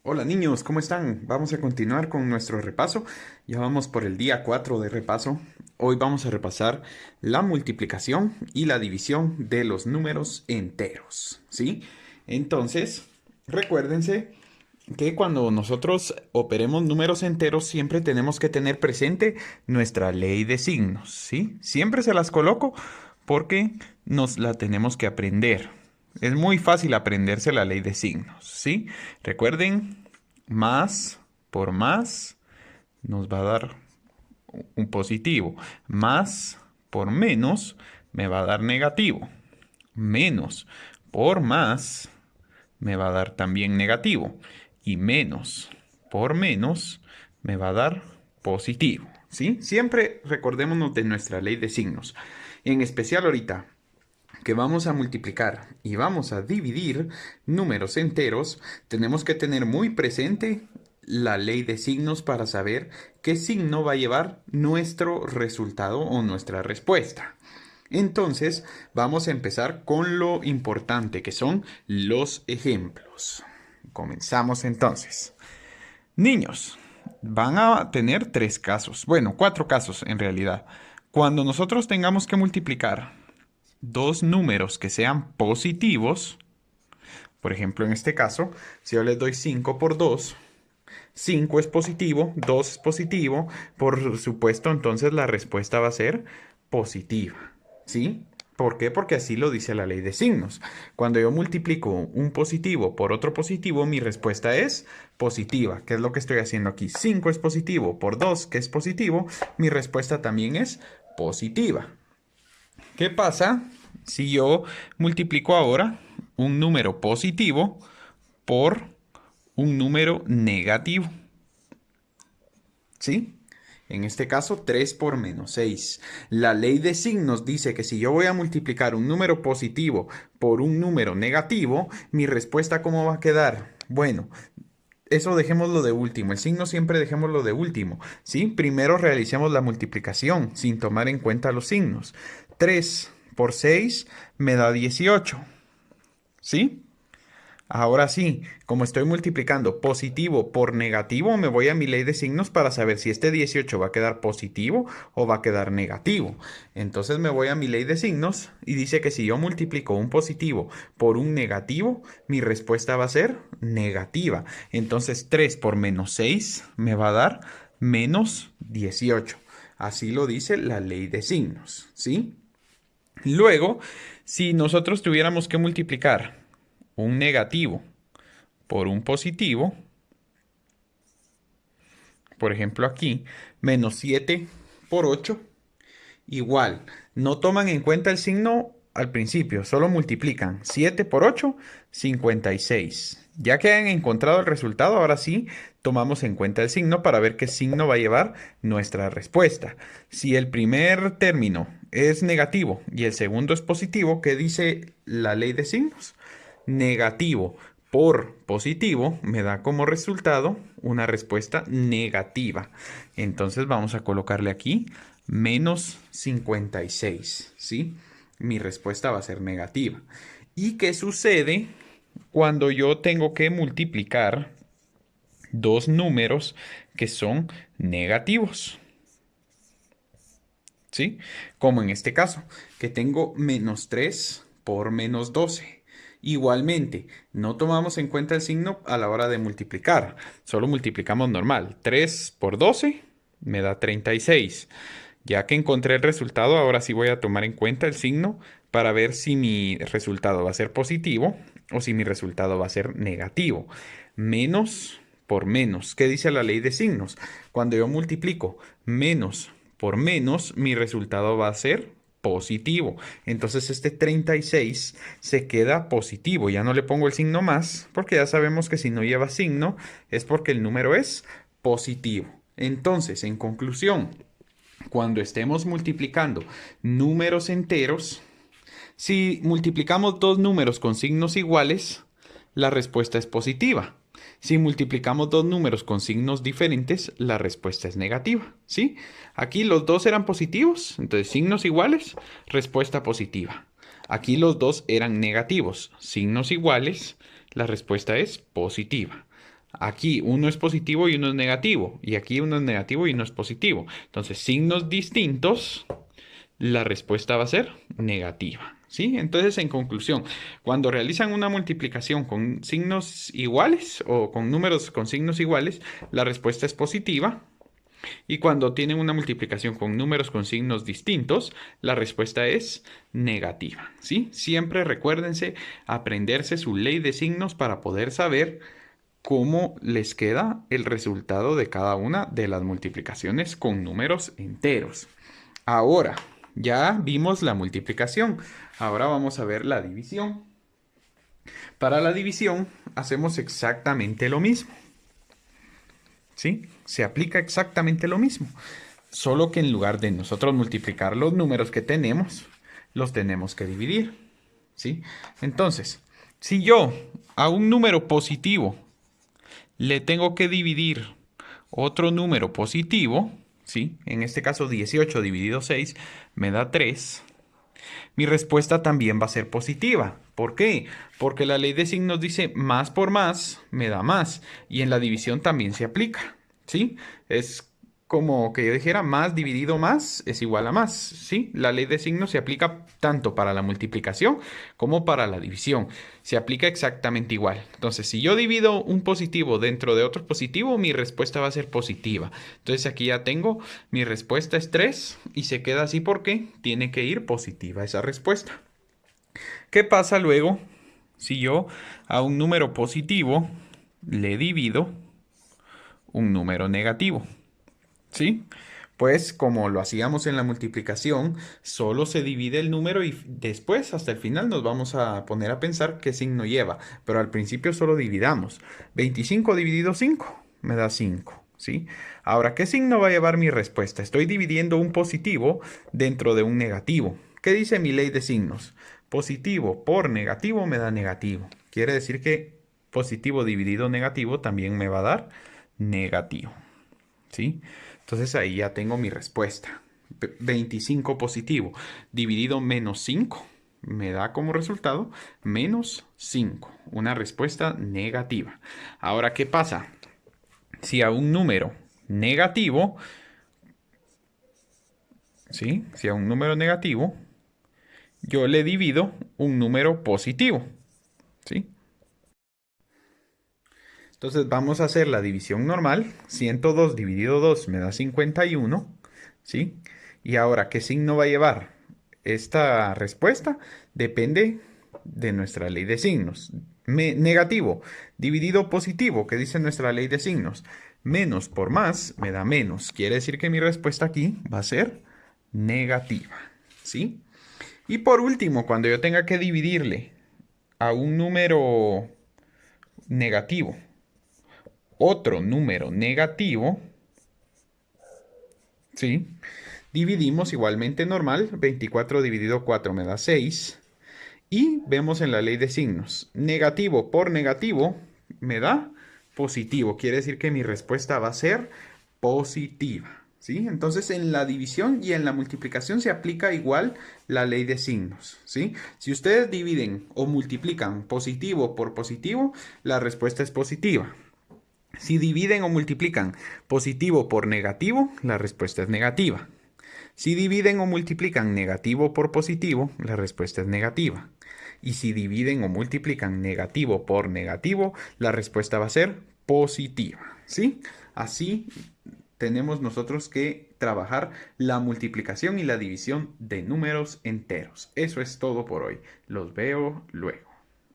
Hola niños, ¿cómo están? Vamos a continuar con nuestro repaso. Ya vamos por el día 4 de repaso. Hoy vamos a repasar la multiplicación y la división de los números enteros, ¿sí? Entonces, recuérdense que cuando nosotros operemos números enteros siempre tenemos que tener presente nuestra ley de signos, ¿sí? Siempre se las coloco porque nos la tenemos que aprender. Es muy fácil aprenderse la ley de signos, ¿sí? Recuerden, más por más nos va a dar un positivo. Más por menos me va a dar negativo. Menos por más me va a dar también negativo. Y menos por menos me va a dar positivo. ¿Sí? Siempre recordémonos de nuestra ley de signos. En especial ahorita que vamos a multiplicar y vamos a dividir números enteros, tenemos que tener muy presente la ley de signos para saber qué signo va a llevar nuestro resultado o nuestra respuesta. Entonces, vamos a empezar con lo importante que son los ejemplos. Comenzamos entonces. Niños, van a tener tres casos, bueno, cuatro casos en realidad. Cuando nosotros tengamos que multiplicar dos números que sean positivos, por ejemplo, en este caso, si yo les doy 5 por 2, 5 es positivo, 2 es positivo, por supuesto, entonces la respuesta va a ser positiva. ¿Sí? ¿Por qué? Porque así lo dice la ley de signos. Cuando yo multiplico un positivo por otro positivo, mi respuesta es positiva. ¿Qué es lo que estoy haciendo aquí? 5 es positivo por 2, que es positivo, mi respuesta también es positiva. ¿Qué pasa si yo multiplico ahora un número positivo por un número negativo? ¿Sí? En este caso, 3 por menos 6. La ley de signos dice que si yo voy a multiplicar un número positivo por un número negativo, mi respuesta ¿cómo va a quedar? Bueno, eso dejémoslo de último. El signo siempre dejémoslo de último. ¿Sí? Primero realicemos la multiplicación sin tomar en cuenta los signos. 3 por 6 me da 18. ¿Sí? Ahora sí, como estoy multiplicando positivo por negativo, me voy a mi ley de signos para saber si este 18 va a quedar positivo o va a quedar negativo. Entonces me voy a mi ley de signos y dice que si yo multiplico un positivo por un negativo, mi respuesta va a ser negativa. Entonces 3 por menos 6 me va a dar menos 18. Así lo dice la ley de signos, ¿sí? Luego, si nosotros tuviéramos que multiplicar un negativo por un positivo, por ejemplo aquí, menos 7 por 8, igual, no toman en cuenta el signo al principio, solo multiplican 7 por 8, 56. Ya que han encontrado el resultado, ahora sí tomamos en cuenta el signo para ver qué signo va a llevar nuestra respuesta. Si el primer término es negativo y el segundo es positivo, ¿qué dice la ley de signos? Negativo por positivo me da como resultado una respuesta negativa. Entonces vamos a colocarle aquí menos 56, ¿sí? Mi respuesta va a ser negativa. ¿Y qué sucede cuando yo tengo que multiplicar dos números que son negativos? ¿Sí? Como en este caso, que tengo menos 3 por menos 12. Igualmente, no tomamos en cuenta el signo a la hora de multiplicar, solo multiplicamos normal. 3 por 12 me da 36. Ya que encontré el resultado, ahora sí voy a tomar en cuenta el signo para ver si mi resultado va a ser positivo o si mi resultado va a ser negativo. Menos por menos. ¿Qué dice la ley de signos? Cuando yo multiplico menos por menos, mi resultado va a ser positivo. Entonces este 36 se queda positivo. Ya no le pongo el signo más porque ya sabemos que si no lleva signo es porque el número es positivo. Entonces, en conclusión, cuando estemos multiplicando números enteros, si multiplicamos dos números con signos iguales, la respuesta es positiva. Si multiplicamos dos números con signos diferentes, la respuesta es negativa, ¿sí? Aquí los dos eran positivos, entonces signos iguales, respuesta positiva. Aquí los dos eran negativos, signos iguales, la respuesta es positiva. Aquí uno es positivo y uno es negativo. Y aquí uno es negativo y uno es positivo. Entonces, signos distintos, la respuesta va a ser negativa. ¿Sí? Entonces, en conclusión, cuando realizan una multiplicación con signos iguales o con números con signos iguales, la respuesta es positiva. Y cuando tienen una multiplicación con números con signos distintos, la respuesta es negativa. ¿Sí? Siempre recuérdense aprenderse su ley de signos para poder saber cómo les queda el resultado de cada una de las multiplicaciones con números enteros. Ahora, ya vimos la multiplicación. Ahora vamos a ver la división. Para la división hacemos exactamente lo mismo. ¿Sí? Se aplica exactamente lo mismo. Solo que en lugar de nosotros multiplicar los números que tenemos, los tenemos que dividir. ¿Sí? Entonces, si yo a un número positivo le tengo que dividir otro número positivo, ¿sí? En este caso 18 dividido 6 me da 3. Mi respuesta también va a ser positiva. ¿Por qué? Porque la ley de signos dice más por más me da más. Y en la división también se aplica. ¿Sí? Es como que yo dijera más dividido más es igual a más. ¿Sí? La ley de signos se aplica tanto para la multiplicación como para la división. Se aplica exactamente igual. Entonces, si yo divido un positivo dentro de otro positivo, mi respuesta va a ser positiva. Entonces, aquí ya tengo, mi respuesta es 3 y se queda así porque tiene que ir positiva esa respuesta. ¿Qué pasa luego si yo a un número positivo le divido un número negativo? ¿Sí? Pues como lo hacíamos en la multiplicación, solo se divide el número y después hasta el final nos vamos a poner a pensar qué signo lleva. Pero al principio solo dividamos. 25 dividido 5 me da 5. ¿Sí? Ahora, ¿qué signo va a llevar mi respuesta? Estoy dividiendo un positivo dentro de un negativo. ¿Qué dice mi ley de signos? Positivo por negativo me da negativo. Quiere decir que positivo dividido negativo también me va a dar negativo. ¿Sí? Entonces ahí ya tengo mi respuesta. 25 positivo dividido menos 5 me da como resultado menos 5. Una respuesta negativa. Ahora, ¿qué pasa? Si a un número negativo, ¿sí? Si a un número negativo, yo le divido un número positivo, ¿sí? Entonces vamos a hacer la división normal. 102 dividido 2 me da 51, ¿sí? Y ahora, ¿qué signo va a llevar esta respuesta? Depende de nuestra ley de signos. Negativo dividido positivo, que dice nuestra ley de signos. Menos por más me da menos. Quiere decir que mi respuesta aquí va a ser negativa, ¿sí? Y por último, cuando yo tenga que dividirle a un número negativo, otro número negativo, ¿sí? Dividimos igualmente normal, 24 dividido 4 me da 6. Y vemos en la ley de signos, negativo por negativo me da positivo. Quiere decir que mi respuesta va a ser positiva, ¿sí? Entonces en la división y en la multiplicación se aplica igual la ley de signos, ¿sí? Si ustedes dividen o multiplican positivo por positivo, la respuesta es positiva. Si dividen o multiplican positivo por negativo, la respuesta es negativa. Si dividen o multiplican negativo por positivo, la respuesta es negativa. Y si dividen o multiplican negativo por negativo, la respuesta va a ser positiva. ¿Sí? Así tenemos nosotros que trabajar la multiplicación y la división de números enteros. Eso es todo por hoy. Los veo luego.